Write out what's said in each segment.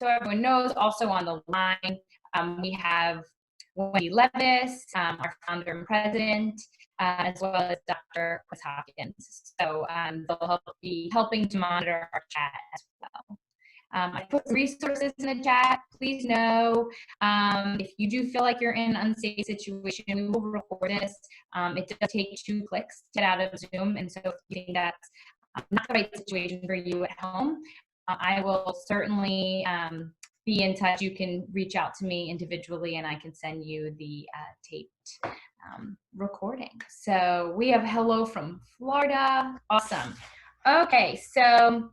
so everyone knows, also on the line, we have Wendy Levis, our founder and president, as well as Dr. Chris Hopkins. So they'll be helping to monitor our chat as well. I put resources in the chat. Please know if you do feel like you're in an unsafe situation, we will record this. It does take 2 clicks to get out of Zoom, and so if you think that's not the right situation for you at home, I will certainly be in touch. You can reach out to me individually, and I can send you the taped recording. So we have hello from Florida. Awesome. Okay, so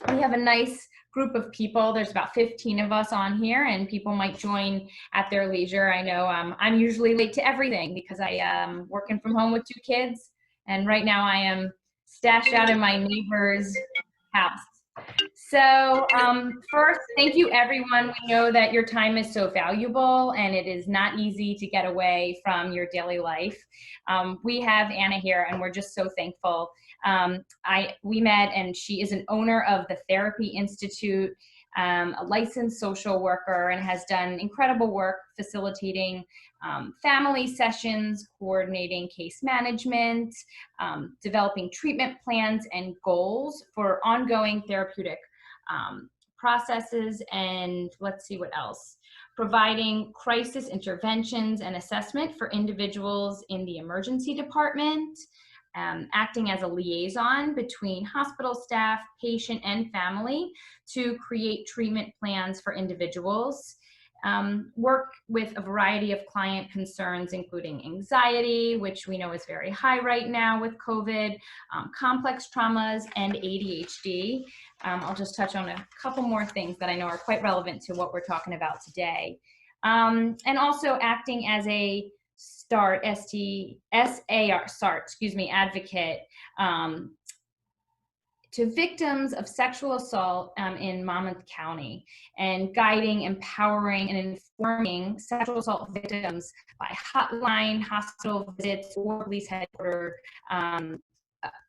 we have a nice group of people. There's about 15 of us on here, and people might join at their leisure. I know I'm usually late to everything because I am working from home with 2 kids, and right now I am stashed out in my neighbor's house. So first, thank you everyone. We know that your time is so valuable and it is not easy to get away from your daily life. We have Anna here and we're just so thankful. We met and she is an owner of the Therapy Institute, a licensed social worker, and has done incredible work facilitating family sessions, coordinating case management, developing treatment plans and goals for ongoing therapeutic processes, and let's see what else. Providing crisis interventions and assessment for individuals in the emergency department, acting as a liaison between hospital staff, patient, and family to create treatment plans for individuals. Work with a variety of client concerns, including anxiety, which we know is very high right now with COVID, complex traumas, and ADHD. I'll just touch on a couple more things that I know are quite relevant to what we're talking about today. And also acting as a advocate to victims of sexual assault in Monmouth County, and guiding, empowering, and informing sexual assault victims by hotline, hospital visits, or police headquarters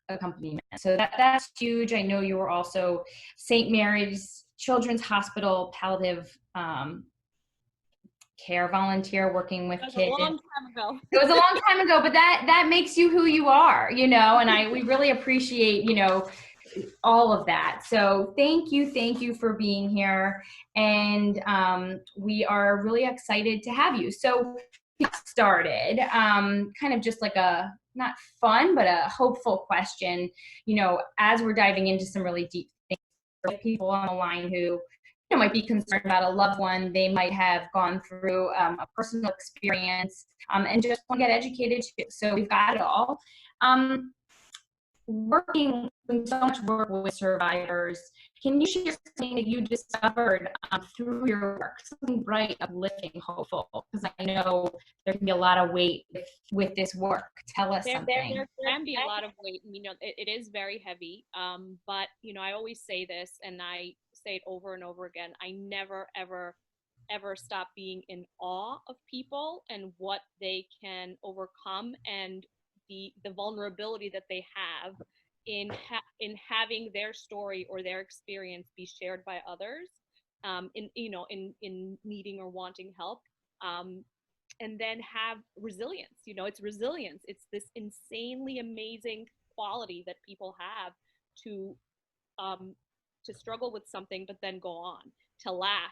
accompaniment. So that's huge. I know you were also St. Mary's Children's Hospital palliative care volunteer working with kids. It was a long time ago. It was a long time ago, but that makes you who you are, you know, and we really appreciate, you know, all of that. So thank you for being here, and we are really excited to have you. So get started, kind of just like a not fun but a hopeful question, you know, as we're diving into some really deep things for people on the line who might be concerned about a loved one they might have gone through a personal experience, and just want to get educated too. So we've got it all. Doing so much work with survivors, can you share something that you discovered through your work, something bright, uplifting, hopeful? Because I know there can be a lot of weight with this work. Tell us something. There can be a lot of weight. You know, it is very heavy. But you know, I always say this, and I say it over and over again. I never, ever stop being in awe of people and what they can overcome, and the vulnerability that they have in having their story or their experience be shared by others, in needing or wanting help, and then have resilience. You know, it's resilience. It's this insanely amazing quality that people have to struggle with something, but then go on, to laugh,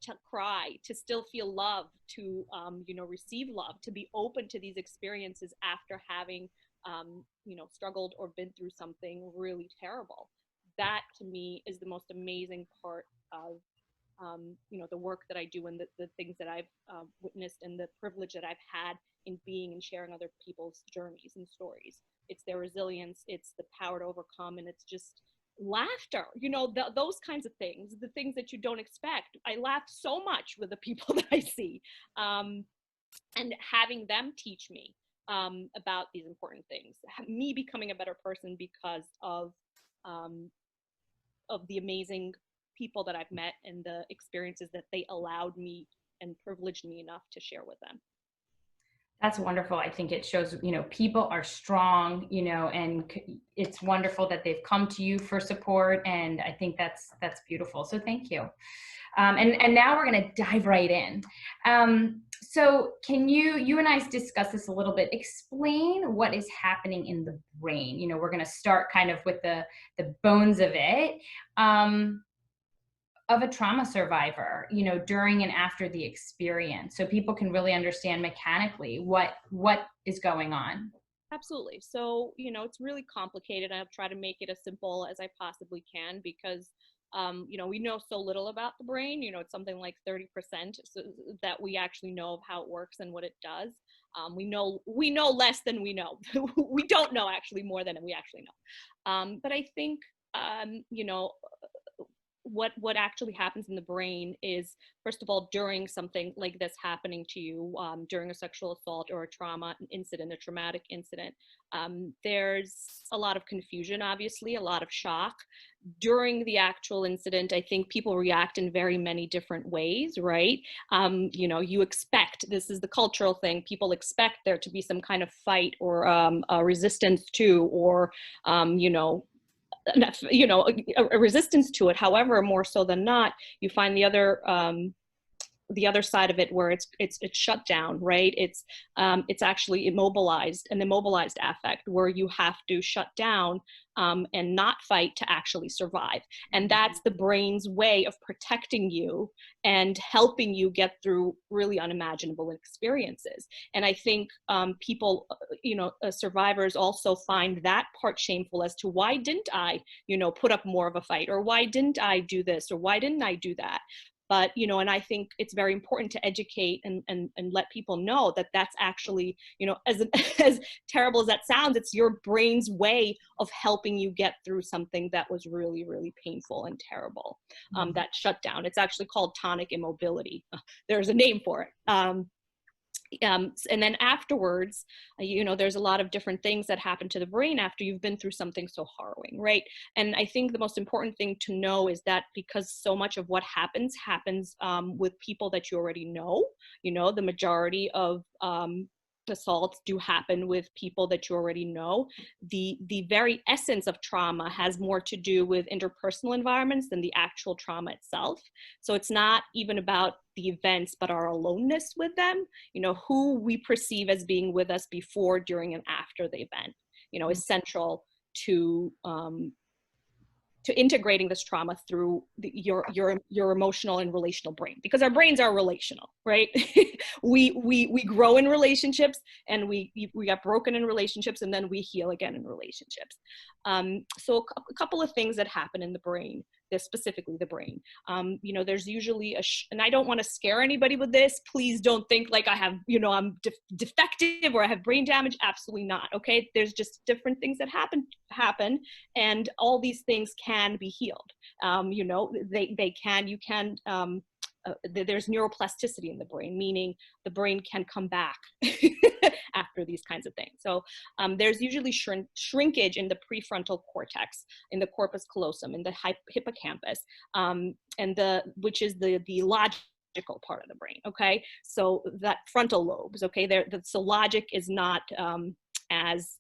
to cry, to still feel love, to receive love, to be open to these experiences after having struggled or been through something really terrible. That to me is the most amazing part of the work that I do, and the things that I've witnessed, and the privilege that I've had in being and sharing other people's journeys and stories. It's their resilience, it's the power to overcome, and it's just laughter, those kinds of things, the things that you don't expect. I laughed so much with the people that I see, and having them teach me about these important things, me becoming a better person because of the amazing people that I've met and the experiences that they allowed me and privileged me enough to share with them. That's wonderful. I think it shows, people are strong, and it's wonderful that they've come to you for support. And I think that's beautiful. So thank you. And now we're going to dive right in. So can you and I discuss this a little bit? Explain what is happening in the brain. We're going to start kind of with the bones of it. Of a trauma survivor, during and after the experience, so people can really understand mechanically what is going on. Absolutely. So, it's really complicated. I'll try to make it as simple as I possibly can because, we know so little about the brain. It's something like 30% so that we actually know of how it works and what it does. We know less than we know. We don't know actually more than we actually know. But I think, what actually happens in the brain is, first of all, during something like this happening to you, during a sexual assault or a trauma incident, a traumatic incident, there's a lot of confusion, obviously, a lot of shock. During the actual incident, I think people react in very many different ways, right? You expect, this is the cultural thing, people expect there to be some kind of fight or a resistance to, or a resistance to it. However, more so than not, you find the other side of it where it's shut down, right? It's actually immobilized, an immobilized affect where you have to shut down and not fight to actually survive. And that's the brain's way of protecting you and helping you get through really unimaginable experiences. And I think people, survivors also find that part shameful as to why didn't I, put up more of a fight, or why didn't I do this, or why didn't I do that? But, and I think it's very important to educate and let people know that that's actually, as, as terrible as that sounds, it's your brain's way of helping you get through something that was really, really painful and terrible. That shutdown. It's actually called tonic immobility. There's a name for it. And then afterwards, there's a lot of different things that happen to the brain after you've been through something so harrowing, right? And I think the most important thing to know is that because so much of what happens with people that you already know, the majority of assaults do happen with people that you already know. The very essence of trauma has more to do with interpersonal environments than the actual trauma itself. So it's not even about the events, but our aloneness with them, who we perceive as being with us before, during, and after the event, is central to integrating this trauma through your emotional and relational brain, because our brains are relational, right? we grow in relationships, and we got broken in relationships, and then we heal again in relationships. So a couple of things that happen in the brain, specifically the brain. There's usually and I don't want to scare anybody with this. Please don't think like I have, I'm defective or I have brain damage. Absolutely not. Okay. There's just different things that happen, and all these things can be healed. There's neuroplasticity in the brain, meaning the brain can come back after these kinds of things. So there's usually shrinkage in the prefrontal cortex, in the corpus callosum, in the hippocampus, which is the logical part of the brain. Okay, so that frontal lobes. Okay, so logic is not as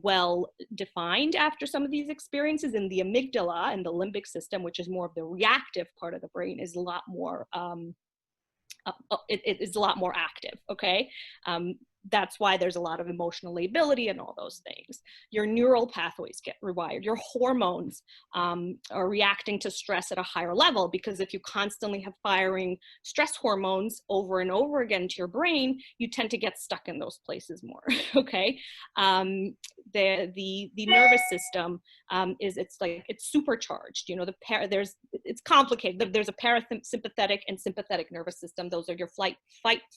well defined after some of these experiences. In the amygdala and the limbic system, which is more of the reactive part of the brain, is a lot more it is a lot more active. Okay, that's why there's a lot of emotional lability and all those things. Your neural pathways get rewired. Your hormones are reacting to stress at a higher level, because if you constantly have firing stress hormones over and over again to your brain, you tend to get stuck in those places more. Okay, the nervous system it's supercharged. It's complicated. There's a parasympathetic and sympathetic nervous system. Those are your fight,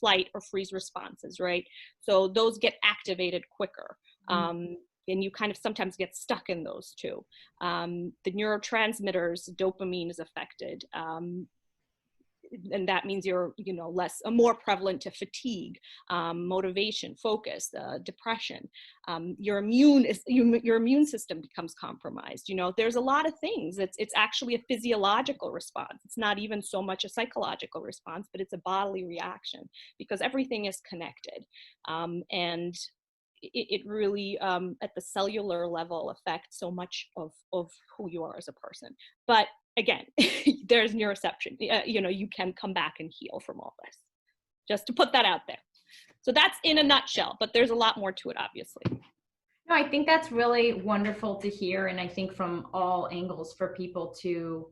flight, or freeze responses, right? So those get activated quicker. And you kind of sometimes get stuck in those two. The neurotransmitters, dopamine is affected. and that means you're, you know, more prevalent to fatigue, motivation, focus, depression. Your immune system becomes compromised. You know, there's a lot of things. It's actually a physiological response. It's not even so much a psychological response, but it's a bodily reaction, because everything is connected. And it really, at the cellular level, affects so much of who you are as a person. But again, there's neuroception. You know, you can come back and heal from all this. Just to put that out there. So that's in a nutshell, but there's a lot more to it, obviously. No, I think that's really wonderful to hear. And I think from all angles for people to,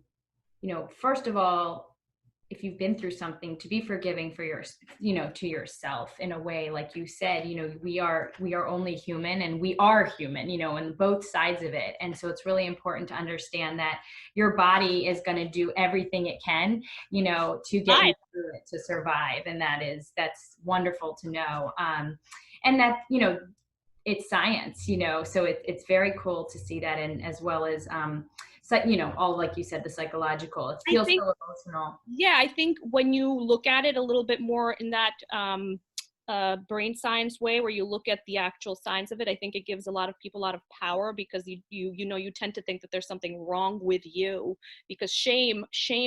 you know, first of all, if you've been through something, to be forgiving for your, you know, to yourself in a way, like you said, you know, we are only human, and we are human, you know, and both sides of it. And so it's really important to understand that your body is going to do everything it can, you know, to get you through it, to survive. And that's wonderful to know. And that, you know, it's science, you know, so it's very cool to see that. And as well as, so, you know, all, like you said, the psychological, it feels so emotional. Yeah, I think when you look at it a little bit more in that brain science way, where you look at the actual science of it, I think it gives a lot of people a lot of power, because you know, you tend to think that there's something wrong with you, because shame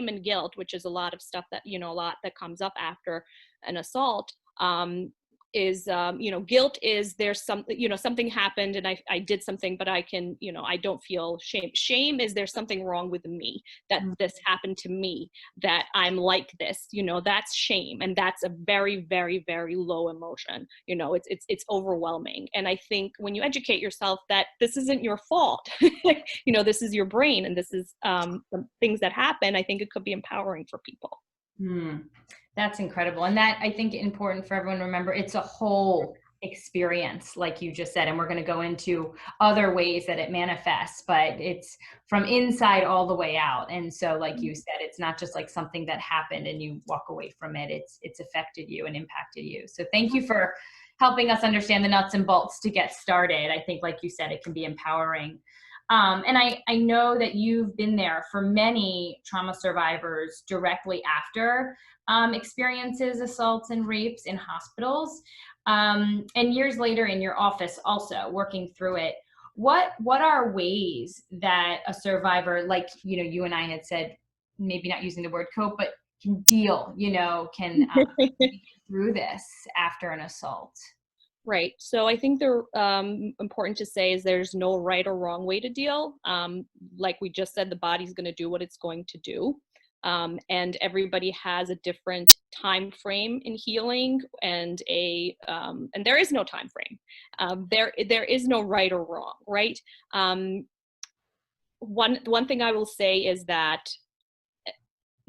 and guilt, which is a lot of stuff that, you know, a lot that comes up after an assault, is, you know, guilt is, there's something, you know, something happened and I did something, but I can, you know, I don't feel shame. Shame is, there's something wrong with me, that this happened to me, that I'm like this, you know, that's shame. And that's a very, very, very low emotion. You know, it's overwhelming. And I think when you educate yourself that this isn't your fault, you know, this is your brain, and this is the things that happen, I think it could be empowering for people. That's incredible. And that, I think, important for everyone to remember, it's a whole experience, like you just said, and we're going to go into other ways that it manifests, but it's from inside all the way out. And so, like you said, it's not just like something that happened and you walk away from it. It's affected you and impacted you. So thank you for helping us understand the nuts and bolts to get started. I think, like you said, it can be empowering. And I know that you've been there for many trauma survivors directly after experiences, assaults and rapes in hospitals, and years later in your office also working through it. What are ways that a survivor, like, you know, you and I had said, maybe not using the word cope, but can deal, you know, can get through this after an assault? Right. So I think they're important to say is there's no right or wrong way to deal. Like we just said, the body's going to do what it's going to do. And everybody has a different time frame in healing, and and there is no time frame. There is no right or wrong, right? One thing I will say is that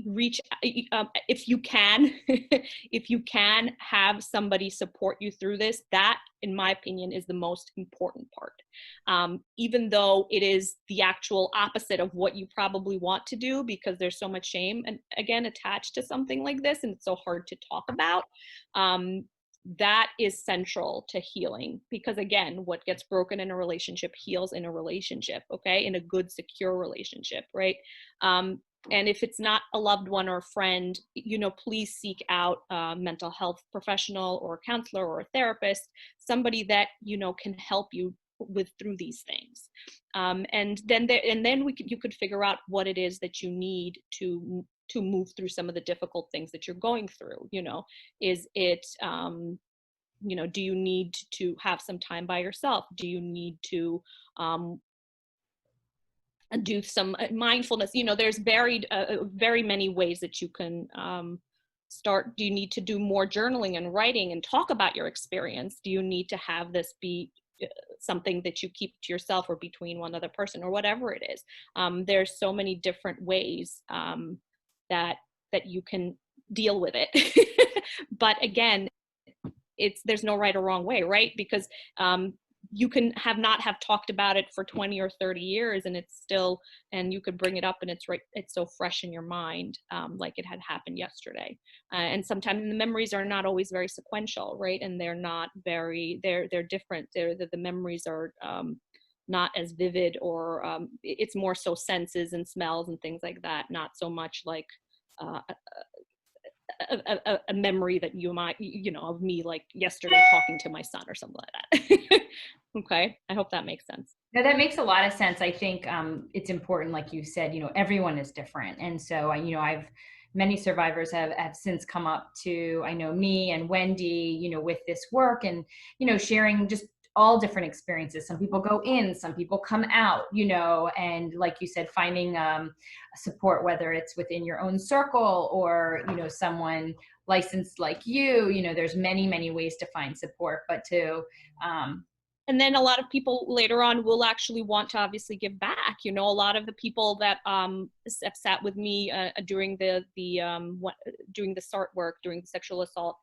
reach, if you can if you can have somebody support you through this, that in my opinion is the most important part, even though it is the actual opposite of what you probably want to do, because there's so much shame and again attached to something like this, and it's so hard to talk about. That is central to healing, because again, what gets broken in a relationship heals in a relationship, okay, in a good secure relationship, right? And if it's not a loved one or a friend, you know, please seek out a mental health professional or a counselor or a therapist, somebody that, you know, can help you through these things. And then you could figure out what it is that you need to move through some of the difficult things that you're going through. You know, is it, you know, do you need to have some time by yourself? Do you need to, do some mindfulness? You know, there's very many ways that you can start. Do you need to do more journaling and writing and talk about your experience? Do you need to have this be something that you keep to yourself or between one other person or whatever it is? There's so many different ways that you can deal with it. But again, there's no right or wrong way, right? Because you can not have talked about it for 20 or 30 years and it's still, and you could bring it up and it's so fresh in your mind, like it had happened yesterday. And sometimes the memories are not always very sequential, right? And they're not very, they're different. The memories are not as vivid, or it's more so senses and smells and things like that, not so much like a memory that you might, of me like yesterday talking to my son or something like that. Okay. I hope that makes sense. No, that makes a lot of sense. I think it's important, like you said, everyone is different. And so, many survivors have since come up to, I know me and Wendy, with this work and, sharing just all different experiences. Some people go in, some people come out, and like you said, finding support, whether it's within your own circle or, someone licensed like there's many, many ways to find support, but and then a lot of people later on will actually want to obviously give back. A lot of the people that have sat with me during doing the SART work, during the sexual assault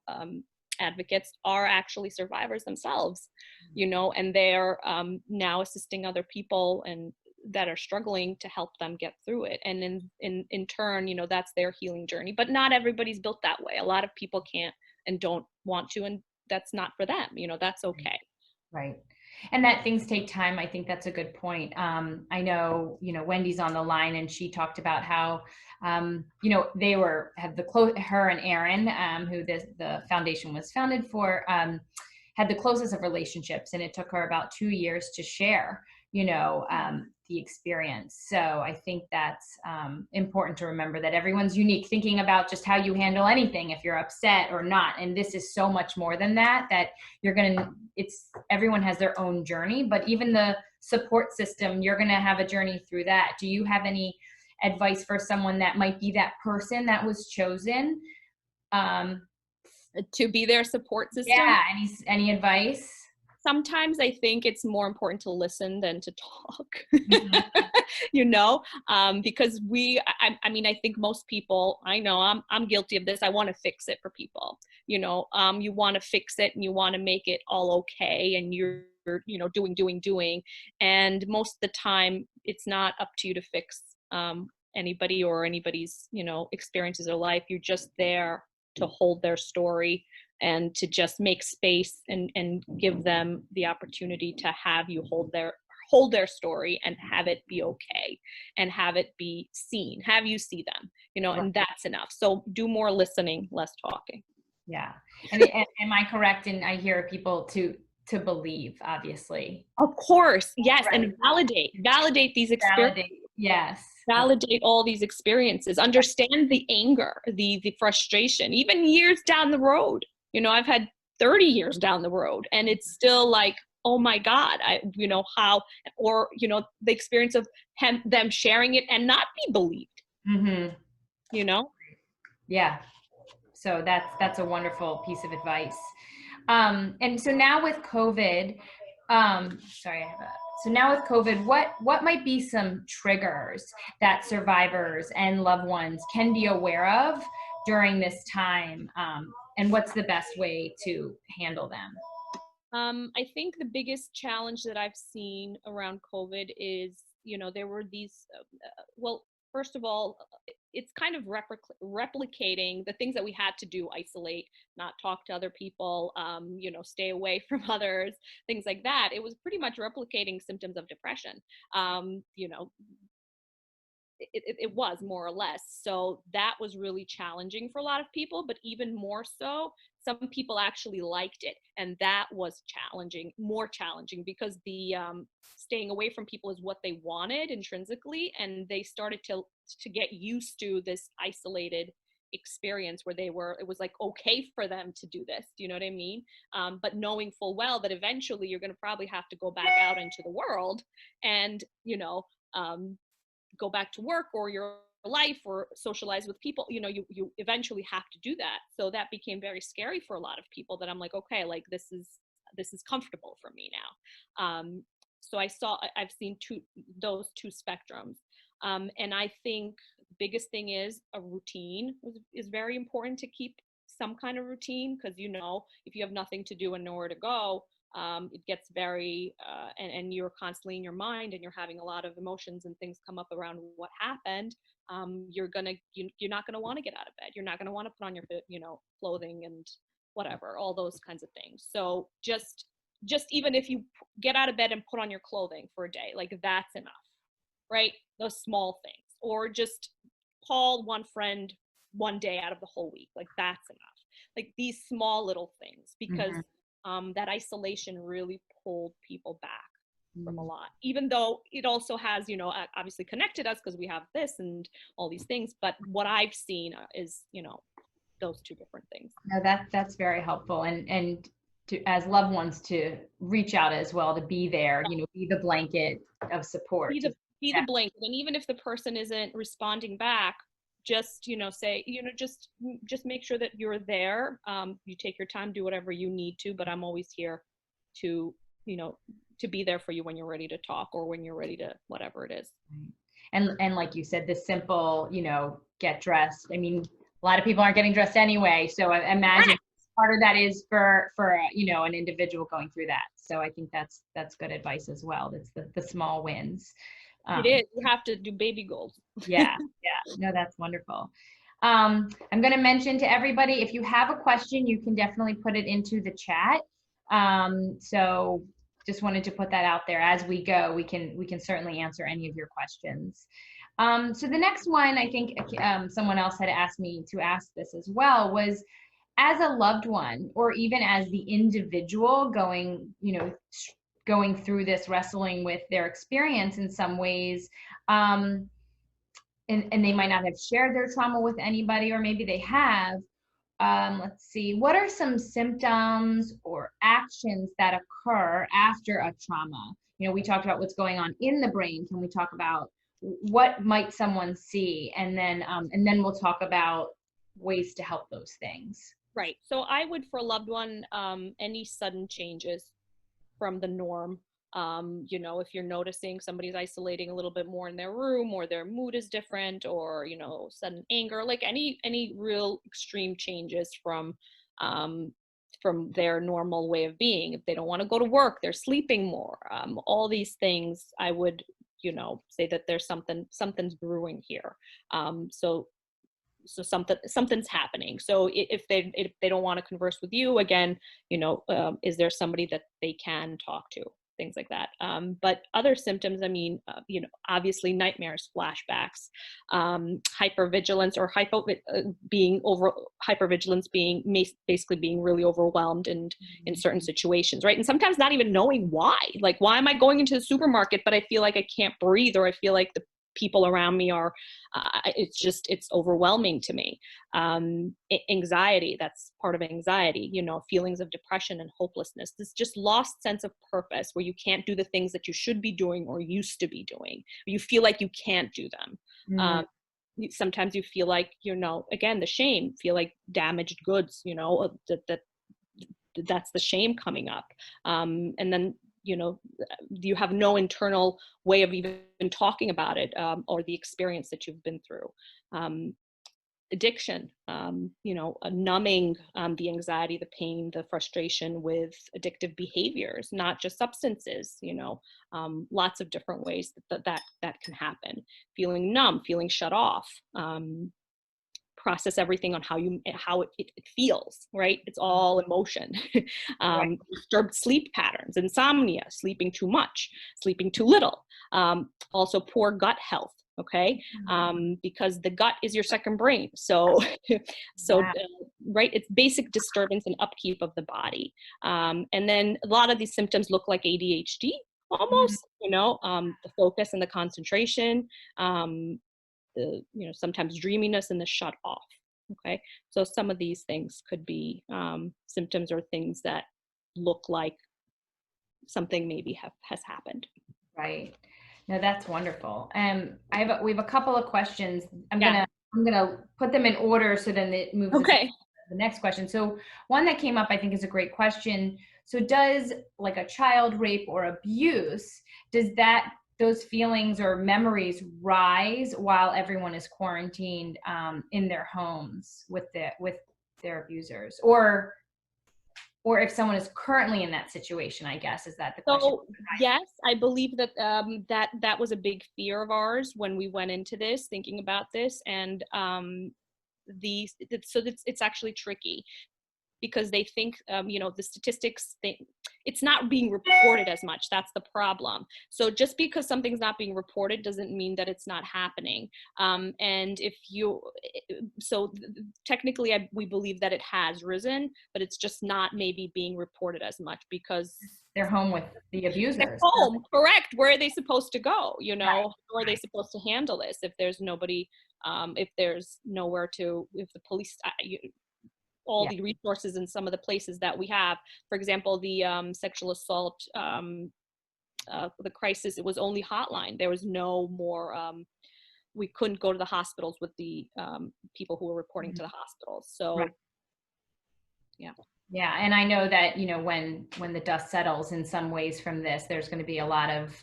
advocates, are actually survivors themselves, and they're now assisting other people and that are struggling to help them get through it. And in turn, that's their healing journey. But not everybody's built that way. A lot of people can't and don't want to, and that's not for them. That's okay. Right. And that things take time. I think that's a good point. I know, Wendy's on the line and she talked about how, they her and Aaron, who the foundation was founded for, had the closest of relationships, and it took her about 2 years to share, the experience. So I think that's important to remember that everyone's unique, thinking about just how you handle anything, if you're upset or not. And this is so much more than that everyone has their own journey, but even the support system, you're going to have a journey through that. Do you have any advice for someone that might be that person that was chosen to be their support system? Yeah. Any advice? Sometimes I think it's more important to listen than to talk, because I think most people, I know I'm guilty of this. I want to fix it for people, you want to fix it and you want to make it all okay. And you're doing. And most of the time it's not up to you to fix anybody or anybody's, experiences or life. You're just there to hold their story and to just make space and give them the opportunity to have you hold their story and have it be okay and have it be seen, have you see them, right. And that's enough. So do more listening, less talking. Yeah. And am I correct? And I hear people to believe, obviously. Of course. Yes. Right. And validate these experiences. Yes. Validate all these experiences, understand the anger, the frustration, even years down the road. I've had 30 years down the road and it's still like, oh my God, how, or, the experience of them sharing it and not be believed, Yeah. So that's a wonderful piece of advice. And so now with COVID, so now with COVID, what might be some triggers that survivors and loved ones can be aware of during this time? And what's the best way to handle them? I think the biggest challenge that I've seen around COVID is, there were these, first of all, it's kind of replicating the things that we had to do: isolate, not talk to other people, stay away from others, things like that. It was pretty much replicating symptoms of depression. It was more or less. So that was really challenging for a lot of people, but even more so, some people actually liked it. And that was more challenging because the staying away from people is what they wanted intrinsically. And they started to get used to this isolated experience where it was like okay for them to do this. Do you know what I mean? But knowing full well that eventually you're going to probably have to go back out into the world and, go back to work or your life or socialize with people, you eventually have to do that. So that became very scary for a lot of people, that I'm like, okay, like this is comfortable for me now. So I've seen those two spectrums. And I think the biggest thing is a routine is very important, to keep some kind of routine, because if you have nothing to do and nowhere to go, it gets very and you're constantly in your mind and you're having a lot of emotions and things come up around what happened. You're not gonna want to get out of bed. You're not gonna want to put on your clothing and whatever, all those kinds of things. So just even if you get out of bed and put on your clothing for a day, like that's enough, right? Those small things. Or just call one friend one day out of the whole week. Like that's enough. Like these small little things, because that isolation really pulled people back from a lot, even though it also has, you know, obviously connected us because we have this and all these things. But what I've seen is, you know, those two different things. No, that's very helpful. And to, as loved ones, to reach out as well, to be there, you know, be the blanket of support. Be the blanket. And even if the person isn't responding back, just, you know, say, you know, just make sure that you're there. You take your time, do whatever you need to, but I'm always here to, you know, to be there for you when you're ready to talk or when you're ready to whatever it is. And like you said, the simple, you know, get dressed. I mean, a lot of people aren't getting dressed anyway. So I imagine part of that is for you know, an individual going through that. So I think that's good advice as well. That's the small wins. It is. You have to do baby goals. Yeah. No, that's wonderful. I'm going to mention to everybody, if you have a question, you can definitely put it into the chat. So just wanted to put that out there. As we go, we can certainly answer any of your questions. So the next one, I think someone else had asked me to ask this as well, was as a loved one, or even as the individual going, you know, going through this, wrestling with their experience in some ways, and they might not have shared their trauma with anybody, or maybe they have. Let's see, what are some symptoms or actions that occur after a trauma? You know, we talked about what's going on in the brain. Can we talk about what might someone see? And then we'll talk about ways to help those things. Right. So I would, for a loved one, any sudden changes from the norm. You know, if you're noticing somebody's isolating a little bit more in their room, or their mood is different, or, you know, sudden anger, like any real extreme changes from their normal way of being. If they don't want to go to work, they're sleeping more, all these things, I would, you know, say that there's something's brewing here. So something's happening. So if they don't want to converse with you, again, you know, is there somebody that they can talk to? Things like that. But other symptoms, I mean, you know, obviously nightmares, flashbacks, hypervigilance, or hypervigilance being basically being really overwhelmed and in certain situations, right? And sometimes not even knowing why. Like, why am I going into the supermarket, but I feel like I can't breathe, or I feel like the people around me are, it's overwhelming to me. Anxiety, that's part of anxiety, you know, feelings of depression and hopelessness, this just lost sense of purpose, where you can't do the things that you should be doing or used to be doing. You feel like you can't do them. Sometimes you feel like, you know, again, the shame, feel like damaged goods, you know, that's the shame coming up. And then, you know, you have no internal way of even talking about it, or the experience that you've been through. Addiction, you know, numbing the anxiety, the pain, the frustration with addictive behaviors, not just substances, you know, lots of different ways that can happen. Feeling numb, feeling shut off. Process everything on how it feels, right? It's all emotion. Right. Disturbed sleep patterns, insomnia, sleeping too much, sleeping too little. Also poor gut health, okay? Because the gut is your second brain. So, right, it's basic disturbance and upkeep of the body. And then a lot of these symptoms look like ADHD almost, you know, the focus and the concentration, the, you know, sometimes dreaminess and the shut off. Okay, so some of these things could be symptoms or things that look like something maybe has happened. Right. No, that's wonderful. We have a couple of questions. I'm gonna put them in order so then it moves us to the next question. So one that came up, I think, is a great question. So does, like, a child rape or abuse, does those feelings or memories rise while everyone is quarantined in their homes with their abusers, or if someone is currently in that situation? I guess, is that the question? So yes, I believe that that was a big fear of ours when we went into this, thinking about this, and it's actually tricky, because they think, you know, the statistics, it's not being reported as much. That's the problem. So just because something's not being reported doesn't mean that it's not happening. And if you, so technically we believe that it has risen, but it's just not maybe being reported as much because they're home with the they're abusers. home, correct. Where are they supposed to go? You know, Right, how are they supposed to handle this if there's nobody, if there's nowhere to, if the police, all yeah, the resources in some of the places that we have. For example, the sexual assault, the crisis, it was only hotline. There was no more, we couldn't go to the hospitals with the people who were reporting to the hospitals. So, right. yeah. Yeah, and I know that, you know, when the dust settles in some ways from this, there's going to be a lot of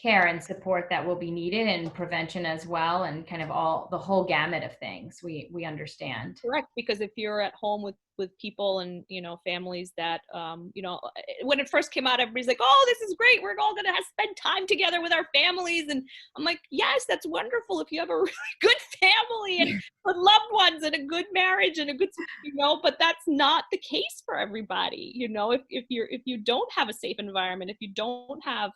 care and support that will be needed, and prevention as well, and kind of all the whole gamut of things. We understand. Correct, because if you're at home with people and, you know, families that you know, when it first came out, everybody's like, oh, this is great, we're all gonna spend time together with our families, and I'm like, yes, that's wonderful if you have a really good family and good loved ones and a good marriage and a good, you know, but that's not the case for everybody. You know, if you don't have a safe environment, if you don't have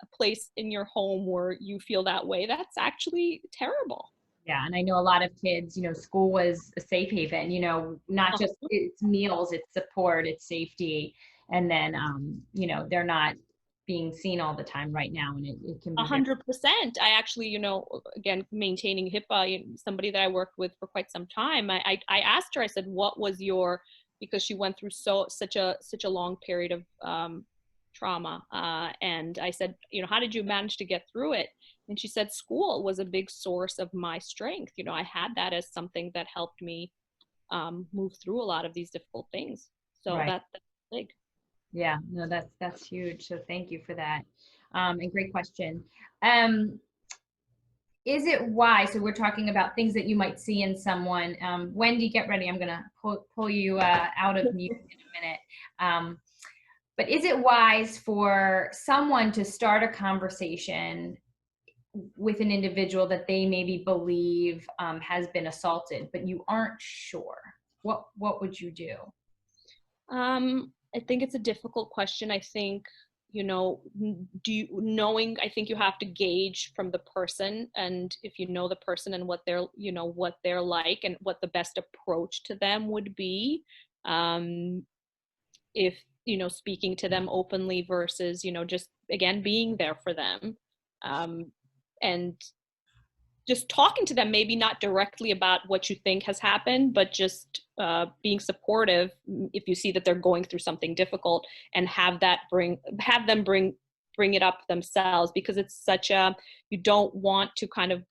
a place in your home where you feel that way, that's actually terrible. Yeah, and I know a lot of kids, you know, school was a safe haven, you know, not just it's meals, it's support, it's safety. And then, you know, they're not being seen all the time right now. And it can A be very, 100%. I actually, you know, again, maintaining HIPAA, somebody that I worked with for quite some time, I asked her, I said, what was your, because she went through such a long period of trauma. And I said, you know, how did you manage to get through it? And she said, school was a big source of my strength. You know, I had that as something that helped me move through a lot of these difficult things. So right. that's big. Yeah, no, that's huge. So thank you for that. And great question. Um, is it wise? So we're talking about things that you might see in someone. Wendy, get ready. I'm gonna pull you out of mute in a minute. But is it wise for someone to start a conversation with an individual that they maybe believe has been assaulted, but you aren't sure? What would you do? I think it's a difficult question. I think, you know, I think you have to gauge from the person, and if you know the person and what they're, you know, what they're like and what the best approach to them would be. If, you know, speaking to them openly versus, you know, just again, being there for them. And just talking to them, maybe not directly about what you think has happened, but just being supportive if you see that they're going through something difficult, and have them bring it up themselves, because it's such a, you don't want to kind of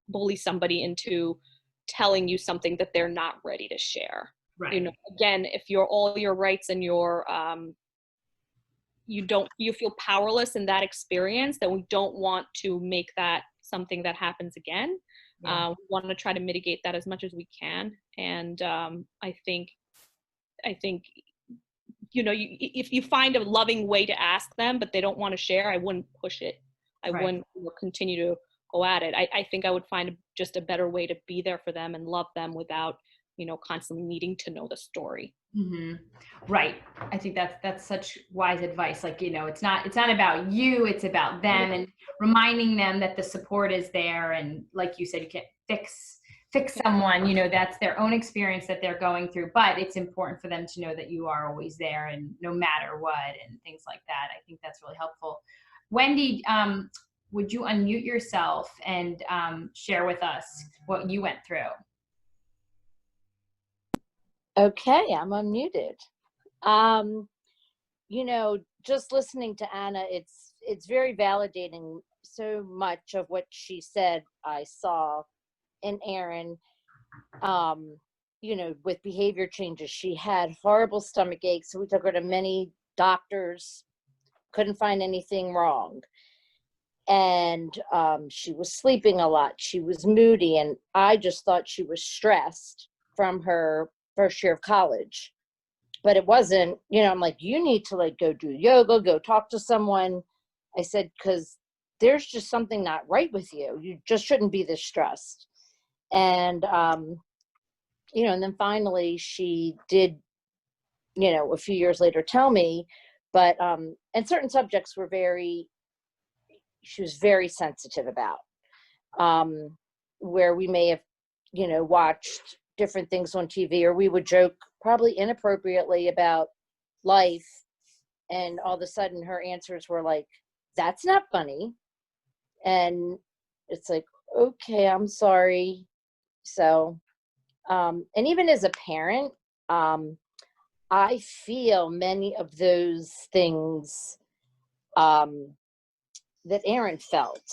bully somebody into telling you something that they're not ready to share. You know, Right. again, if you're all your rights and your you feel powerless in that experience, then we don't want to make that something that happens again. Yeah. We want to try to mitigate that as much as we can. And I think, you know, if you find a loving way to ask them, but they don't want to share, I wouldn't push it. I Right. wouldn't, you know, continue to go at it. I think I would find just a better way to be there for them and love them without, you know, constantly needing to know the story. Hmm. Right. I think that's such wise advice. Like, you know, it's not about you, it's about them, and reminding them that the support is there. And like you said, you can't fix someone, you know, that's their own experience that they're going through, but it's important for them to know that you are always there, and no matter what, and things like that. I think that's really helpful. Wendy, would you unmute yourself and share with us what you went through? Okay, I'm unmuted. Um, you know, just listening to Anna, it's very validating. So much of what she said, I saw in Erin. You know, with behavior changes, she had horrible stomach aches, so we took her to many doctors, couldn't find anything wrong. And she was sleeping a lot. She was moody, and I just thought she was stressed from her first year of college. But it wasn't, you know, I'm like, you need to like go do yoga, go talk to someone. I said, because there's just something not right with you. You just shouldn't be this stressed. And, you know, and then finally she did, you know, a few years later tell me, But and certain subjects were she was very sensitive about, where we may have, watched different things on TV, or we would joke probably inappropriately about life, and all of a sudden her answers were like, "That's not funny," and it's like, okay, I'm sorry. So, and even as a parent, I feel many of those things that Aaron felt,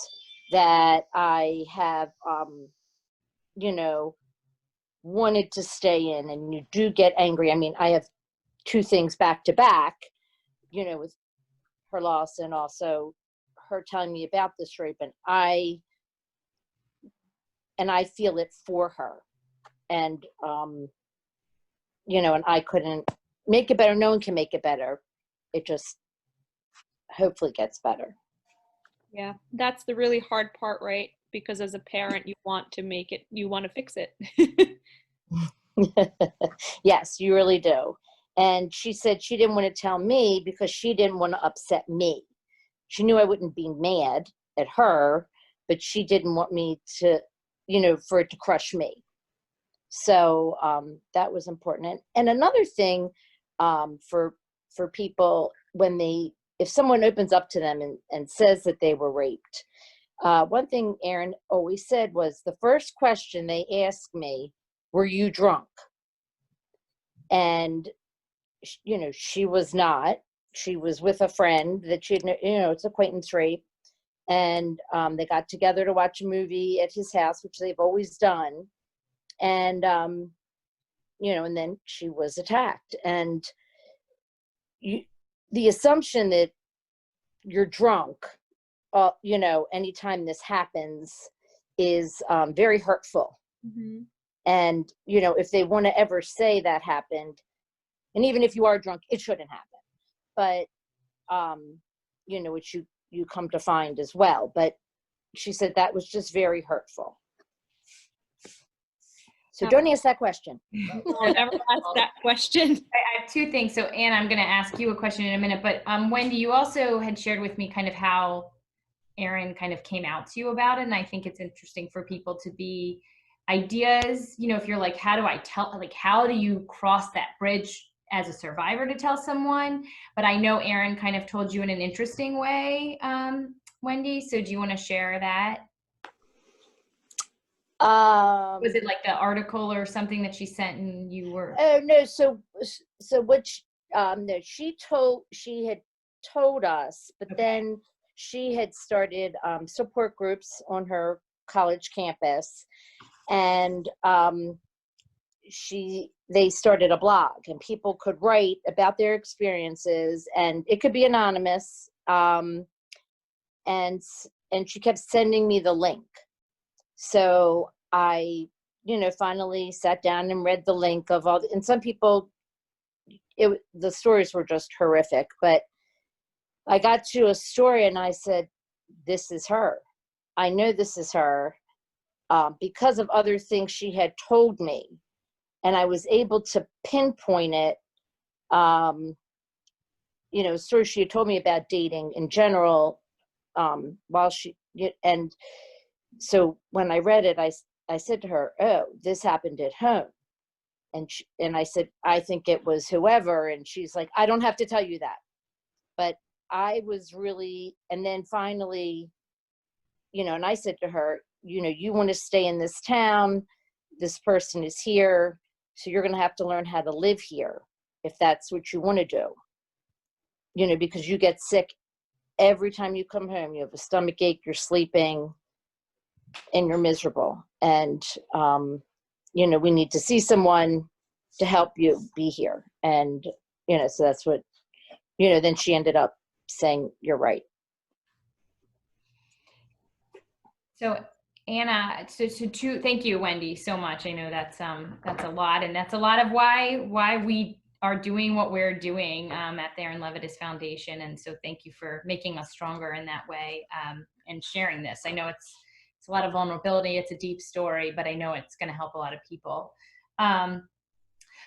that I have, you know, wanted to stay in, and you do get angry. I mean, I have two things back to back, with her loss and also her telling me about this rape, and I feel it for her. And, and I couldn't make it better. No one can make it better. It just hopefully gets better. Yeah, that's the really hard part, right? Because as a parent, you want to fix it. Yes, you really do. And she said she didn't want to tell me because she didn't want to upset me. She knew I wouldn't be mad at her, but she didn't want me to, for it to crush me. So that was important. And another thing, for people, if someone opens up to them and says that they were raped, one thing Aaron always said was, the first question they asked me, "Were you drunk?" And she was not. She was with a friend that she'd, it's acquaintance rape, and they got together to watch a movie at his house, which they've always done. And and then she was attacked. And the assumption that you're drunk, anytime this happens, is very hurtful. Mm-hmm. And if they want to ever say that happened, and even if you are drunk, it shouldn't happen. But which you come to find as well. But she said that was just very hurtful. So don't ask that question. I'll never ask that question. I have two things. So Anna, I'm going to ask you a question in a minute, but Wendy, you also had shared with me kind of how Aaron kind of came out to you about it. And I think it's interesting for people to be ideas, if you're like, how do you cross that bridge as a survivor to tell someone? But I know Aaron kind of told you in an interesting way, Wendy. So do you want to share that? Was it like the article or something that she sent and you were? Oh no. So what? No, she had told us, but Okay. then she had started support groups on her college campus, and they started a blog, and people could write about their experiences, and it could be anonymous. And she kept sending me the link. So I, finally sat down and read the link of and some people, the stories were just horrific, but I got to a story and I said, this is her. I know this is her, because of other things she had told me. And I was able to pinpoint it, stories she had told me about dating in general, and so when I read it, I said to her, "Oh, this happened at home." And I said, "I think it was whoever." And she's like, "I don't have to tell you that." But I was really, and then finally, and I said to her, "You want to stay in this town. This person is here. So you're going to have to learn how to live here if that's what you want to do. Because you get sick every time you come home. You have a stomach ache, you're sleeping, and you're miserable. And, we need to see someone to help you be here." And, so that's what, then she ended up saying, "You're right." So Anna, thank you, Wendy, so much. I know that's a lot, and that's a lot of why we are doing what we're doing at the Aaron Levitas Foundation. And so thank you for making us stronger in that way, and sharing this. I know it's a lot of vulnerability. It's a deep story, but I know it's going to help a lot of people.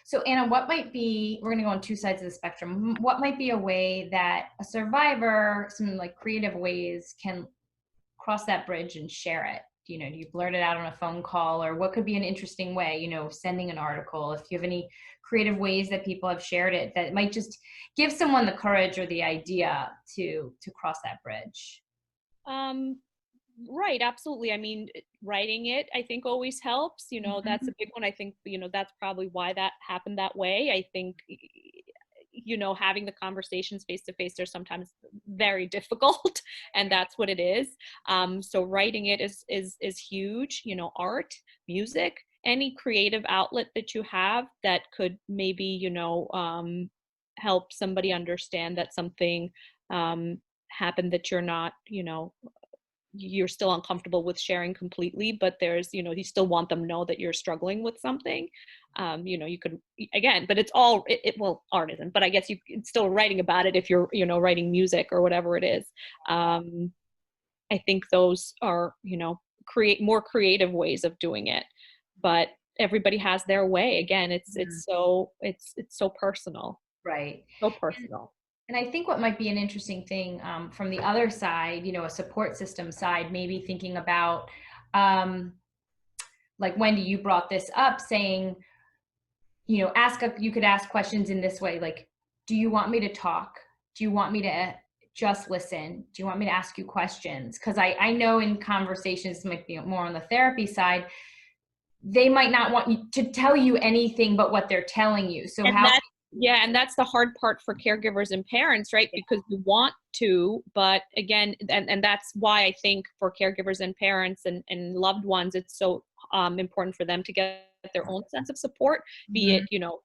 So Anna, what might be, we're gonna go on two sides of the spectrum. What might be a way that a survivor, some like creative ways, can cross that bridge and share it? You know, do you blurt it out on a phone call, or what could be an interesting way, you know, sending an article? If you have any creative ways that people have shared it that might just give someone the courage or the idea to cross that bridge. Right, absolutely. I mean, writing it, I think always helps. You know, that's a big one. I think, you know, that's probably why that happened that way. I think, you know, having the conversations face to face are sometimes very difficult, and that's what it is. So writing it is huge. You know, art, music, any creative outlet that you have that could maybe, you know, help somebody understand that something happened that you're not, you know, you're still uncomfortable with sharing completely, but there's, you know, you still want them to know that you're struggling with something. You know, you could, again, but it's all, well, art isn't, but I guess it's still writing about it if you're, you know, writing music or whatever it is. I think those are, you know, more creative ways of doing it, but everybody has their way. Again, it's so personal. Right. So personal. And I think what might be an interesting thing from the other side, you know, a support system side, maybe thinking about, like Wendy, you brought this up, saying, you know, you could ask questions in this way, like, do you want me to talk? Do you want me to just listen? Do you want me to ask you questions? Because I know in conversations, might be more on the therapy side, they might not want you to tell you anything but what they're telling you. So and that's the hard part for caregivers and parents, right? Because you want to, but again, and that's why I think for caregivers and parents and loved ones, it's so important for them to get their own sense of support, be it, you know,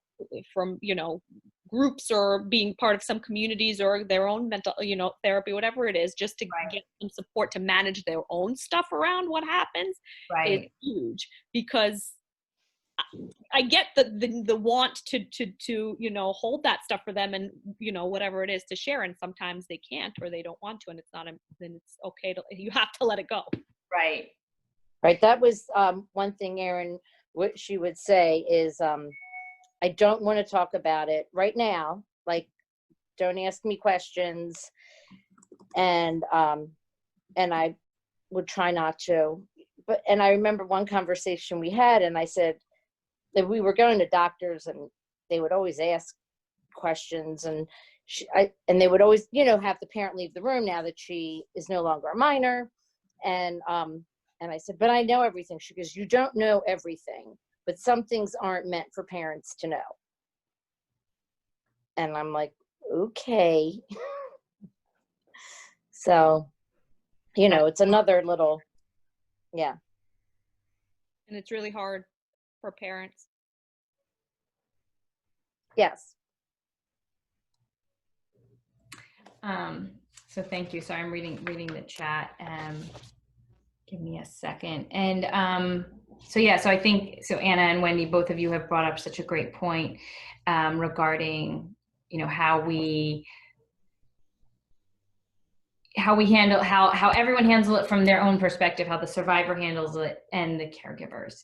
from, you know, groups or being part of some communities or their own mental, you know, therapy, whatever it is, just to get some support to manage their own stuff around what happens is huge. Because I get the want to you know, hold that stuff for them and, you know, whatever it is to share, and sometimes they can't or they don't want to, and it's not then it's okay to, you have to let it go. Right. That was one thing Erin, what she would say is, I don't want to talk about it right now, like, don't ask me questions, and I would try not to. But, and I remember one conversation we had, and I said that we were going to doctors and they would always ask questions, and and they would always, you know, have the parent leave the room now that she is no longer a minor. And I said, but I know everything. She goes, you don't know everything, but some things aren't meant for parents to know. And I'm like, okay. So, you know, it's another little, yeah. And it's really hard for parents. Yes. So thank you. Sorry, I'm reading the chat. Give me a second. And so yeah, so I think, so Anna and Wendy, both of you have brought up such a great point regarding, you know, how we handle, how everyone handles it from their own perspective, how the survivor handles it and the caregivers.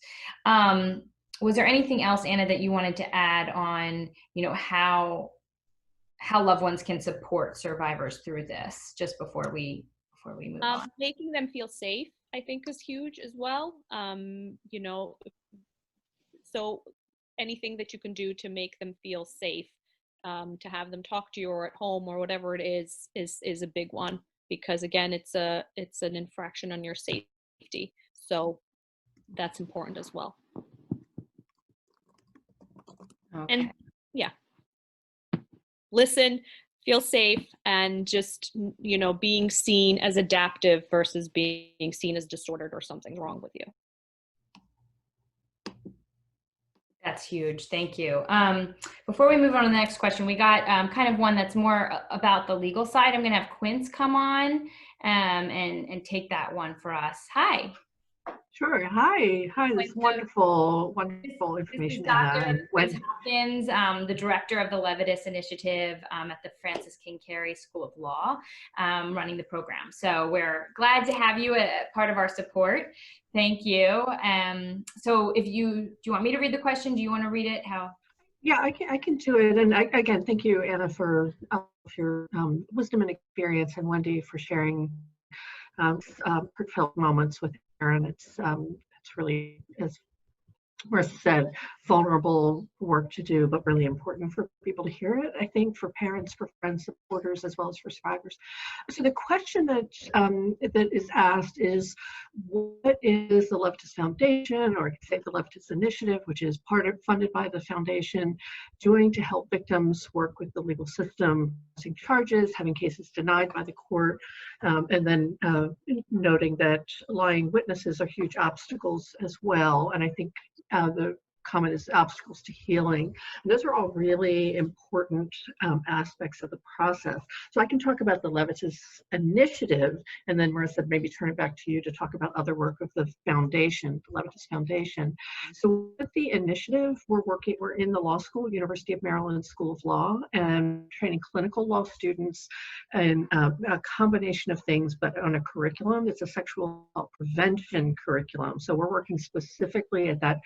Was there anything else, Anna, that you wanted to add on, you know, how loved ones can support survivors through this, just before we move on? Making them feel safe, I think, is huge as well. You know, so anything that you can do to make them feel safe, to have them talk to you or at home or whatever it is a big one, because again, it's an infraction on your safety. So that's important as well. Okay. And yeah, listen, feel safe, and just, you know, being seen as adaptive versus being seen as disordered or something's wrong with you. That's huge. Thank you. Before we move on to the next question, we got kind of one that's more about the legal side. I'm going to have Quince come on and take that one for us. Hi. Sure. Hi. This is wonderful information, Anna. And Quince Hopkins, the director of the Levitas Initiative at the Francis King Carey School of Law, running the program. So we're glad to have you a part of our support. Thank you. So do you want me to read the question? Do you want to read it? How? Yeah, I can do it. And again, thank you, Anna, for your wisdom and experience, and Wendy for sharing heartfelt moments with Aaron. It's really, as Marissa said, vulnerable work to do, but really important for people to hear it, I think, for parents, for friends, supporters, as well as for survivors. So the question that is asked is, what is the Levitas Foundation, or I could say the Levitas Initiative, which is funded by the foundation, doing to help victims work with the legal system, pressing charges, having cases denied by the court, and then noting that lying witnesses are huge obstacles as well. And I think the comment is obstacles to healing. And those are all really important aspects of the process. So I can talk about the Levitas Initiative, and then Marissa, maybe turn it back to you to talk about other work of the foundation, the Levitas Foundation. So with the initiative, we're in the law school, University of Maryland School of Law, and training clinical law students in a combination of things, but on a curriculum. It's a sexual prevention curriculum. So we're working specifically at that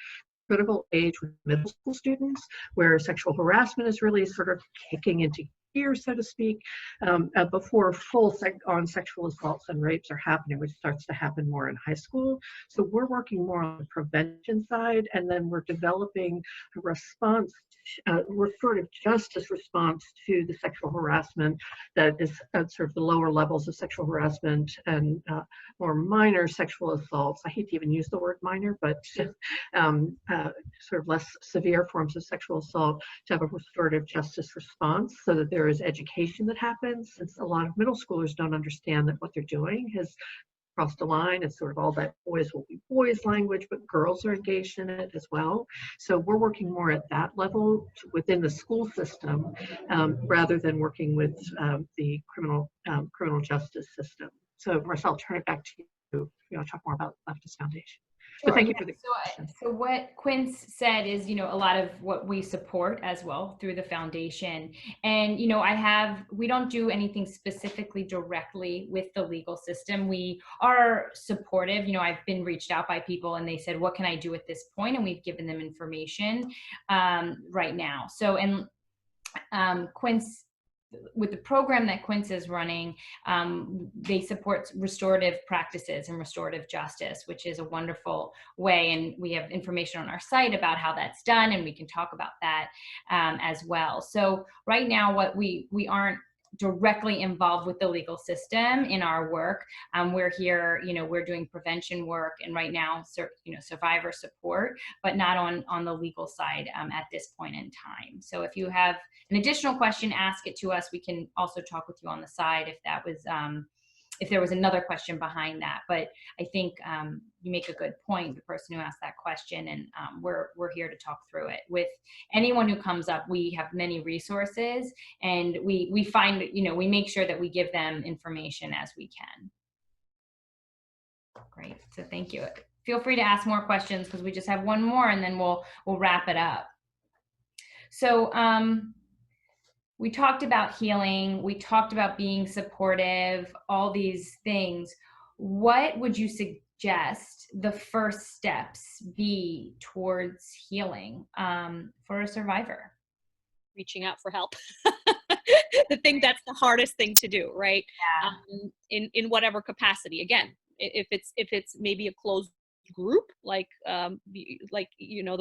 critical age with middle school students, where sexual harassment is really sort of kicking into gear, so to speak, before full-on sexual assaults and rapes are happening, which starts to happen more in high school. So we're working more on the prevention side, and then we're developing a response, restorative justice response to the sexual harassment that is at sort of the lower levels of sexual harassment and more minor sexual assaults. I hate to even use the word minor, but sort of less severe forms of sexual assault, to have a restorative justice response, so that there is education that happens, since a lot of middle schoolers don't understand that what they're doing has crossed a line. It's sort of all that boys will be boys language, but girls are engaged in it as well. So we're working more at that level within the school system, rather than working with the criminal justice system. So Marcel, I'll turn it back to you. You want to talk more about Levitas Foundation. Sure, but thank you for the question. So what Quince said is, a lot of what we support as well through the foundation. And, we don't do anything specifically directly with the legal system. We are supportive. I've been reached out by people and they said, what can I do at this point? And we've given them information right now. So, and Quince, with the program that Quince is running, they support restorative practices and restorative justice, which is a wonderful way. And we have information on our site about how that's done, and we can talk about that as well. So right now, what we aren't directly involved with the legal system in our work. We're here, we're doing prevention work, and right now, survivor support, but not on the legal side at this point in time. So if you have an additional question, ask it to us. We can also talk with you on the side if there was another question behind that. But I think you make a good point, the person who asked that question, and we're here to talk through it. With anyone who comes up, we have many resources, and we find, we make sure that we give them information as we can. Great, so thank you. Feel free to ask more questions, because we just have one more, and then we'll wrap it up. So we talked about healing, we talked about being supportive, all these things. What would you suggest the first steps be towards healing for a survivor? Reaching out for help. The thing that's the hardest thing to do, right? Yeah. In whatever capacity. Again, if it's maybe a closed group, like the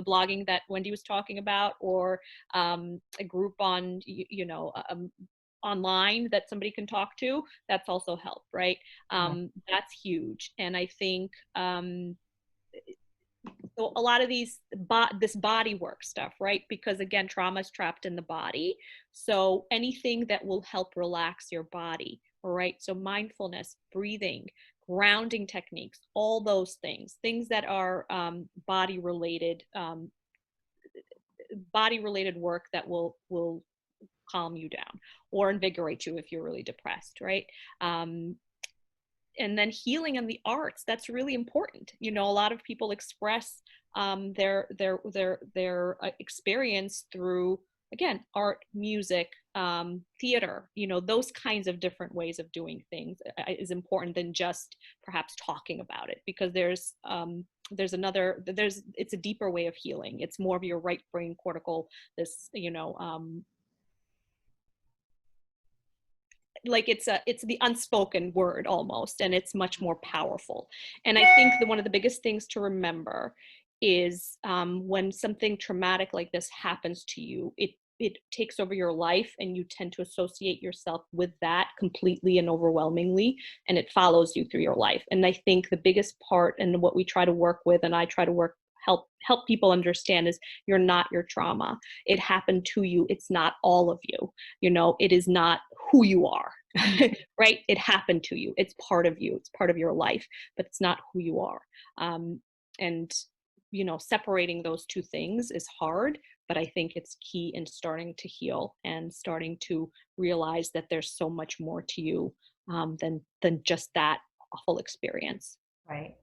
blogging that Wendy was talking about, or a group on online that somebody can talk to, that's also help, right? That's huge. And I think so a lot of this body work stuff, right? Because again, trauma is trapped in the body. So anything that will help relax your body, all right? So mindfulness, breathing, grounding techniques, all those things that are body related work that will calm you down or invigorate you if you're really depressed, right? And then healing in the arts, that's really important. A lot of people express their experience through, again, art, music, theater, those kinds of different ways of doing things is important than just perhaps talking about it, because there's it's a deeper way of healing. It's more of your right brain cortical, this, like it's the unspoken word almost, and it's much more powerful. And I think that one of the biggest things to remember is when something traumatic like this happens to you, it takes over your life, and you tend to associate yourself with that completely and overwhelmingly, and it follows you through your life. And I think the biggest part, and what we try to work with, and I try to help people understand, is you're not your trauma. It happened to you. It's not all of you. It is not who you are, right? It happened to you. It's part of you. It's part of your life, but it's not who you are. And separating those two things is hard, but I think it's key in starting to heal and starting to realize that there's so much more to you than just that awful experience. Right.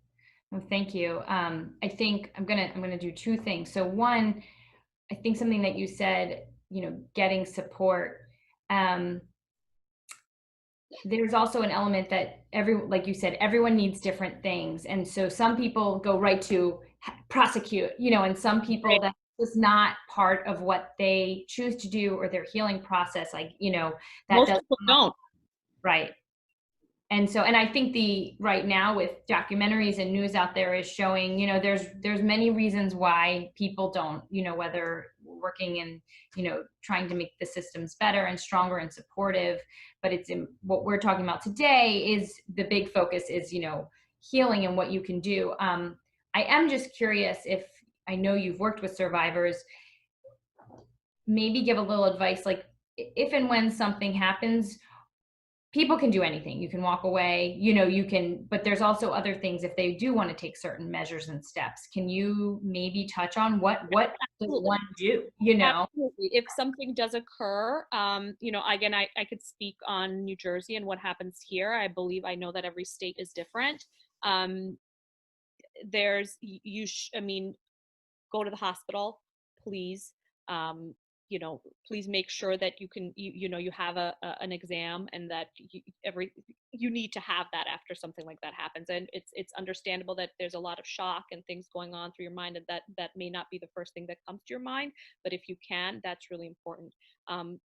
Well, thank you. I think I'm gonna do two things. So one, I think something that you said, getting support. There's also an element that like you said, everyone needs different things. And so some people go right to prosecute, and some people Right. that is not part of what they choose to do or their healing process. Like, that Most does people don't. Right. And so, and I think right now with documentaries and news out there is showing, there's many reasons why people don't, whether working in, trying to make the systems better and stronger and supportive, but what we're talking about today is the big focus is, healing and what you can do. I am just curious, if I know you've worked with survivors, maybe give a little advice, like if and when something happens, people can do anything. You can walk away, but there's also other things if they do want to take certain measures and steps. Can you maybe touch on what does one do, Absolutely. If something does occur, again, I could speak on New Jersey and what happens here. I know that every state is different. Go to the hospital, please. Please make sure that you have an exam, and that you need to have that after something like that happens. And it's understandable that there's a lot of shock and things going on through your mind, and that may not be the first thing that comes to your mind, but if you can, that's really important.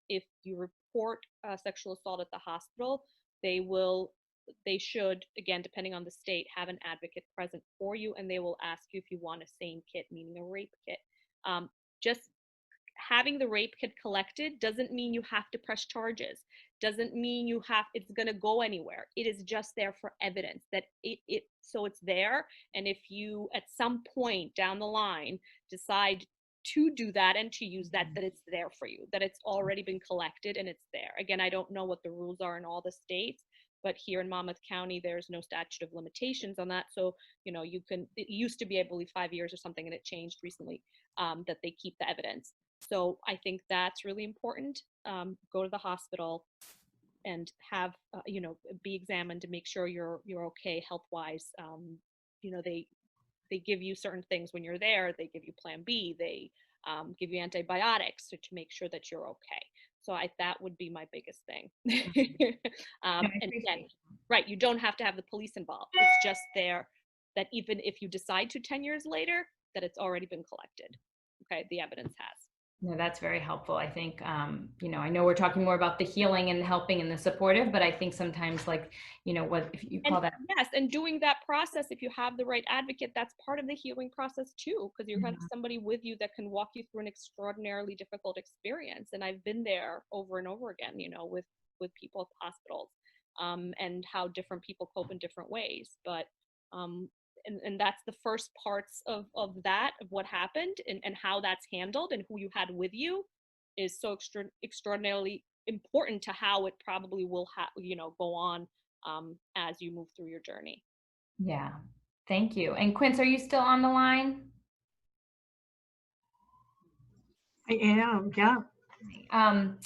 If you report sexual assault at the hospital, they should, again, depending on the state, have an advocate present for you, and they will ask you if you want a SANE kit, meaning a rape kit. Just having the rape kit collected doesn't mean you have to press charges, doesn't mean it's going to go anywhere. It is just there for evidence that so it's there. And if you at some point down the line decide to do that and to use that it's there for you, that it's already been collected and it's there. Again, I don't know what the rules are in all the states, but here in Monmouth County, there's no statute of limitations on that. So, it used to be, I believe, 5 years or something, and it changed recently, that they keep the evidence. So I think that's really important. Go to the hospital and have, be examined to make sure you're okay health-wise. They give you certain things when you're there. They give you Plan B. They give you antibiotics to make sure that you're okay. So that would be my biggest thing. And again, right, you don't have to have the police involved. It's just there that even if you decide to 10 years later, that it's already been collected. Okay, the evidence has. No, that's very helpful. I think, I know we're talking more about the healing and the helping and the supportive, but I think sometimes, like, what if you call that? Yes, and doing that process, if you have the right advocate, that's part of the healing process too, because you're going to have somebody with you that can walk you through an extraordinarily difficult experience. And I've been there over and over again, with people at hospitals, and how different people cope in different ways. But and that's the first parts of what happened, and how that's handled, and who you had with you is so extraordinarily important to how it probably will go on as you move through your journey. Yeah, thank you. And Quince, are you still on the line? I am, yeah. Are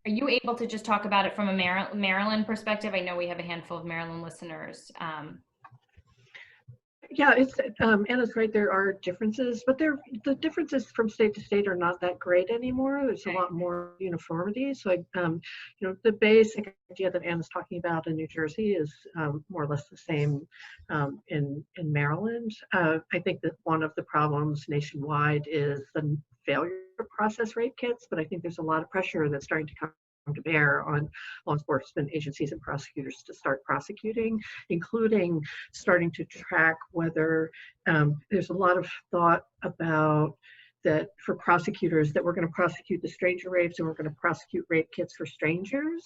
you able to just talk about it from a Maryland perspective? I know we have a handful of Maryland listeners. Yeah, it's Anna's right. There are differences, but the differences from state to state are not that great anymore. There's a lot more uniformity. So, the basic idea that Anna's talking about in New Jersey is more or less the same in Maryland. I think that one of the problems nationwide is the failure to process rape kits, but I think there's a lot of pressure that's starting to come to bear on law enforcement agencies and prosecutors to start prosecuting, including starting to track whether there's a lot of thought about that for prosecutors that we're going to prosecute the stranger rapes and we're going to prosecute rape kits for strangers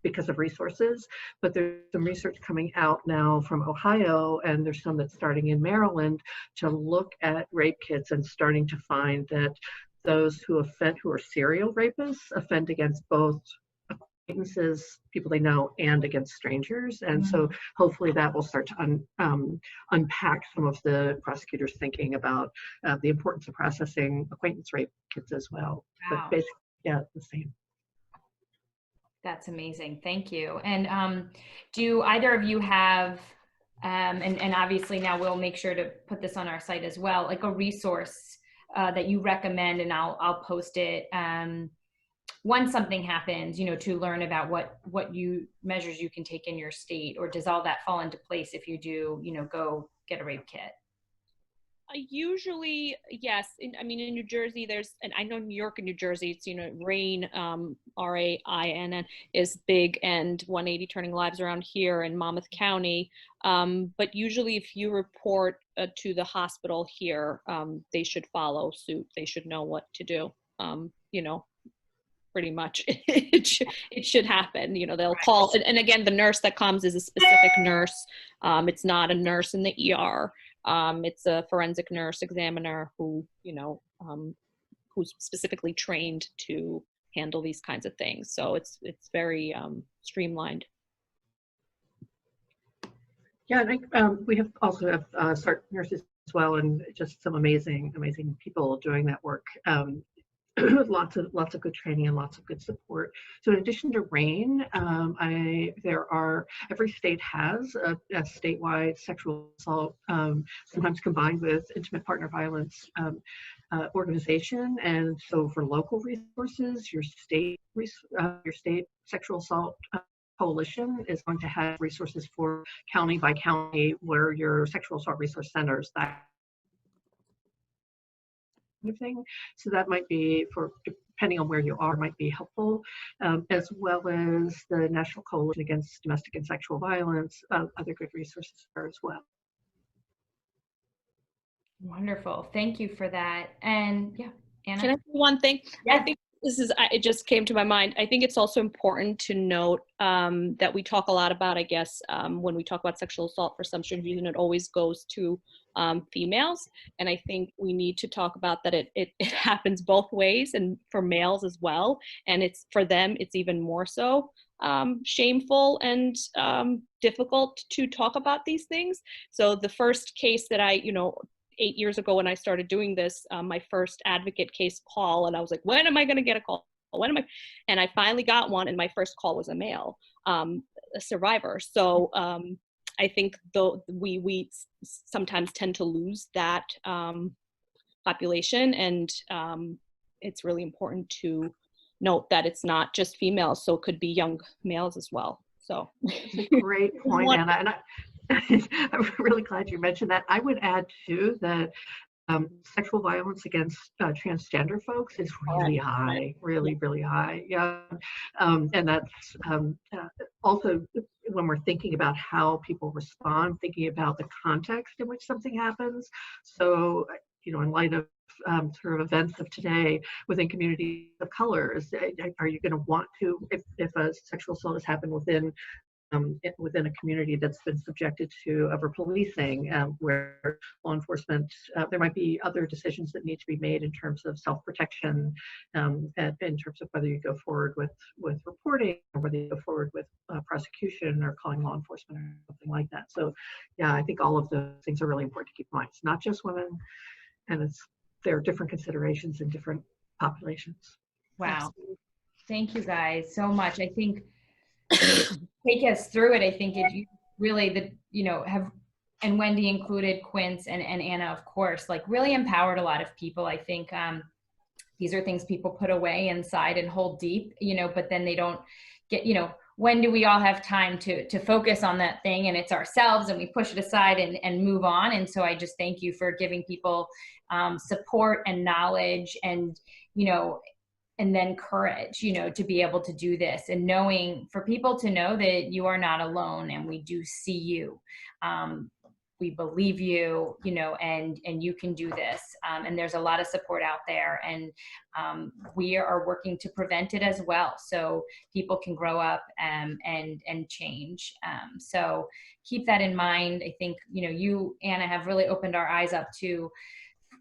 because of resources. But there's some research coming out now from Ohio, and there's some that's starting in Maryland to look at rape kits and starting to find that those who are serial rapists offend against both acquaintances, people they know, and against strangers. And so hopefully that will start to unpack some of the prosecutors' thinking about the importance of processing acquaintance rape kits as well. Wow. But basically, yeah, the same. That's amazing. Thank you. And do either of you have, and obviously now we'll make sure to put this on our site as well, like a resource that you recommend, and I'll post it once something happens, to learn about what measures you can take in your state, or does all that fall into place if you do, go get a rape kit? Usually, yes. In New Jersey, and I know New York and New Jersey, it's, RAINN, RAINN is big, and 180 Turning Lives Around here in Monmouth County. But usually if you report to the hospital here, they should follow suit. They should know what to do. Pretty much it should happen. They'll call, and again, the nurse that comes is a specific nurse. It's not a nurse in the ER. It's a forensic nurse examiner who's specifically trained to handle these kinds of things. So it's very streamlined. Yeah, and we also have SART nurses as well, and just some amazing people doing that work. Lots of good training and lots of good support. So in addition to RAINN, every state has a statewide sexual assault, sometimes combined with intimate partner violence organization. And so for local resources, your state sexual assault coalition is going to have resources for county by county, where your sexual assault resource centers, that of thing. So that might be, for depending on where you are, might be helpful, as well as the National Coalition Against Domestic and Sexual Violence. Other good resources there as well. Wonderful. Thank you for that. And yeah, Anna? Can I say one thing? Yes. I think it just came to my mind. I think it's also important to note that we talk a lot about, I guess, when we talk about sexual assault for some strange reason, it always goes to females. And I think we need to talk about that it happens both ways, and for males as well. And it's, for them, it's even more so shameful and difficult to talk about these things. So the first case that I, 8 years ago when I started doing this, my first advocate case call, and I was like, when am I going to get a call? And I finally got one, and my first call was a male, a survivor. So I think though we sometimes tend to lose that population, and it's really important to note that it's not just females, so it could be young males as well. So that's a great point, Anna. And I'm really glad you mentioned that. I would add too that sexual violence against transgender folks is really high, really high. Yeah, and that's also when we're thinking about how people respond, thinking about the context in which something happens. So, in light of sort of events of today within communities of colors, are you going to want to, if a sexual assault has happened within a community that's been subjected to over policing, where law enforcement, there might be other decisions that need to be made in terms of self-protection, and in terms of whether you go forward with reporting, or whether you go forward with prosecution or calling law enforcement or something like that. So yeah, I think all of those things are really important to keep in mind. It's not just women, and there are different considerations in different populations. Wow. Absolutely. Thank you guys so much. I think take us through it. I think you really have and Wendy included, Quince and Anna, of course, like really empowered a lot of people. I think these are things people put away inside and hold deep, you know, but then they don't get, you know, when do we all have time to focus on that thing, and it's ourselves, and we push it aside and move on. And so I just thank you for giving people support and knowledge, and, you know, and then courage, you know, to be able to do this, and knowing, for people to know that you are not alone, and we do see you. We believe you, you know, and you can do this. And there's a lot of support out there, and we are working to prevent it as well, so people can grow up and change. So keep that in mind. I think, you know, you, Anna, have really opened our eyes up to,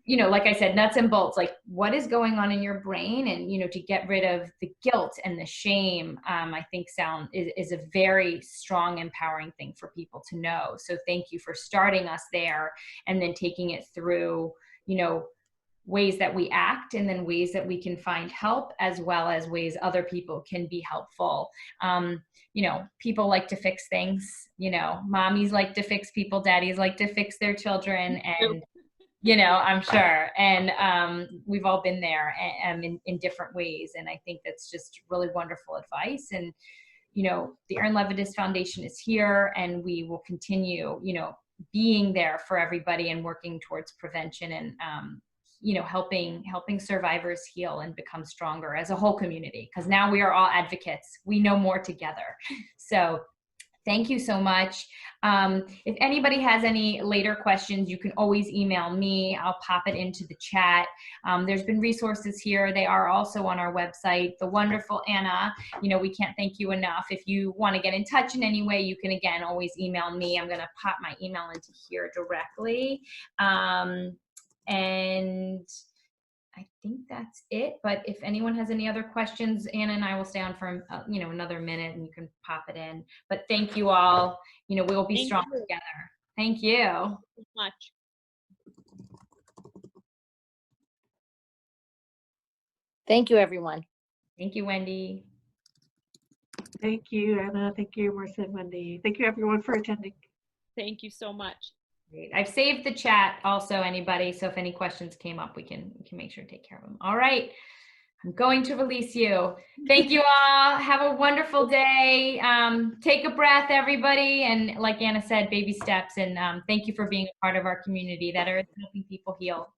you know, like I said, nuts and bolts, like what is going on in your brain, and, you know, to get rid of the guilt and the shame, I think is a very strong, empowering thing for people to know. So thank you for starting us there, and then taking it through, you know, ways that we act, and then ways that we can find help, as well as ways other people can be helpful. You know, people like to fix things, you know, mommies like to fix people, daddies like to fix their children, and you know, I'm sure. And we've all been there, and in different ways. And I think that's just really wonderful advice. And, you know, the Erin Levitas Foundation is here, and we will continue, you know, being there for everybody and working towards prevention, and, you know, helping survivors heal and become stronger as a whole community, because now we are all advocates. We know more together. So thank you so much. If anybody has any later questions, you can always email me. I'll pop it into the chat. There's been resources here. They are also on our website. The wonderful Anna, you know, we can't thank you enough. If you want to get in touch in any way, you can, again, always email me. I'm going to pop my email into here directly. And I think that's it. But if anyone has any other questions, Anna and I will stay on for, you know, another minute, and you can pop it in. But thank you all. You know, we will be Thank strong you together. Thank you. so much. Thank you, everyone. Thank you, Wendy. Thank you, Anna. Thank you, Marissa and Wendy. Thank you, everyone, for attending. Thank you so much. Great. I've saved the chat also, anybody. So if any questions came up, we can make sure to take care of them. All right. I'm going to release you. Thank you all. Have a wonderful day. Take a breath, everybody. And like Anna said, baby steps. And thank you for being a part of our community that are helping people heal.